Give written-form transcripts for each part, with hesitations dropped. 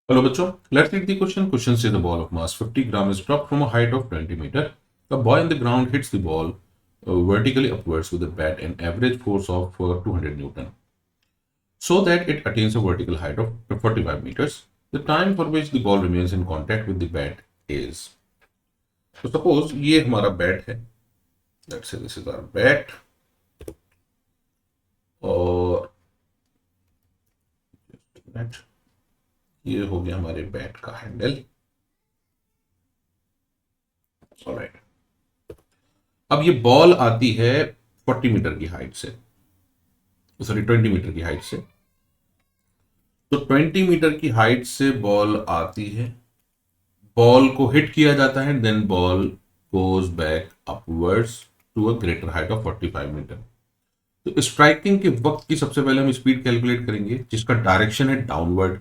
Hello, bachcho. Let's read the question. Question says the ball of mass 50 gram is dropped from a height of 20 meter. The boy on the ground hits the ball vertically upwards with a bat and average force of 200 Newton, so that it attains a vertical height of 45 meters. The time for which the ball remains in contact with the bat is. So suppose ये हमारा bat है. Let's say this is our bat. और ये हो गया हमारे bat का handle. Alright. अब ये बॉल आती है 40 मीटर की हाइट से, सॉरी 20 मीटर की हाइट से. तो 20 मीटर की हाइट से बॉल आती है, बॉल को हिट किया जाता है, then ball goes back upwards to a greater height of 45 metre. तो स्ट्राइकिंग के वक्त की सबसे पहले हम स्पीड कैलकुलेट करेंगे जिसका डायरेक्शन है डाउनवर्ड.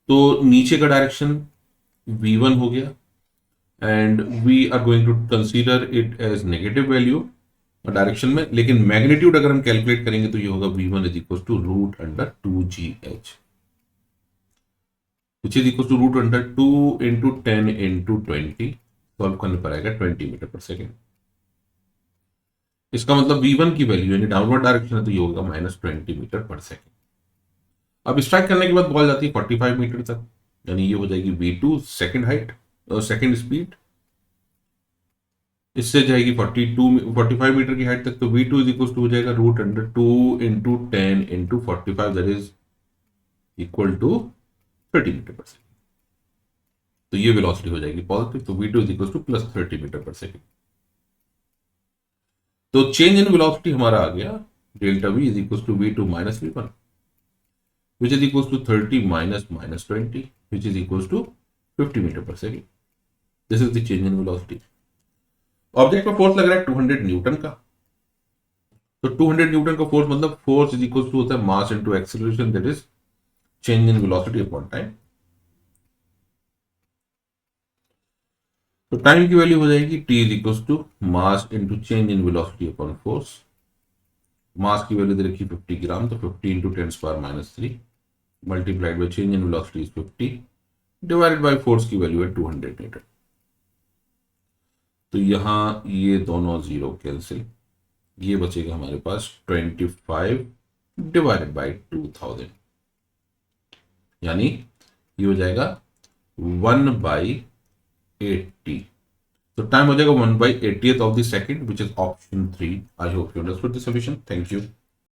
तो नीचे का डायरेक्शन v1 हो गया and we are going to consider it as negative value direction में, लेकिन मैग्नीट्यूड अगर हम कैलकुलेट करेंगे तो ये होगा v1 is equal to root under 2gh, which is equal to root under 2 into 10 into 20. Solve करने पर आएगा 20 मीटर पर सेकेंड. इसका मतलब v1 की वैल्यू यानी डाउनवर्ड डायरेक्शन है तो ये होगा -20 मीटर पर सेकेंड. अब स्ट्राइक करने के बाद बॉल जाती है 45 मीटर तक, यानी ये हो जाएगी v2 सेकेंड हाइट और सेकेंड स्पीड. इससे जाएगी 45 मीटर की हाइट तक, तो v2 इज इक्वल टू हो जाएगा root under 2 into 10 into 45 that is equal to 30 metre per second. तो ये वेलोसिटी हो जाएगी पॉजिटिव, तो v2 is equal to plus 30 metre per second. तो चेंज इन वेलोसिटी हमारा आ गया delta v is equal to v2 minus v1 which is equals to 30 minus 20 which is equals to 50 metre per second. This is the change in velocity. Object पर force लग रहा है 200 Newton का. तो 200 Newton का फोर्स मतलब force is equal to होता है mass into acceleration that is change in velocity upon time. तो टाइम की वैल्यू हो जाएगी t is equal to mass into change in velocity upon force. Mass की वैल्यू दे रखी 50 ग्राम, तो 50 into 10⁻³ multiplied by change in velocity is 50 divided by force की value है 200 न्यूटन. तो यहां ये दोनों जीरो कैंसिल, ये बचेगा हमारे पास 25 डिवाइडेड बाई 2000, यानी ये हो जाएगा 1/80. तो टाइम हो जाएगा 1/80th of the second which is option 3. I hope you understood the solution. Thank you.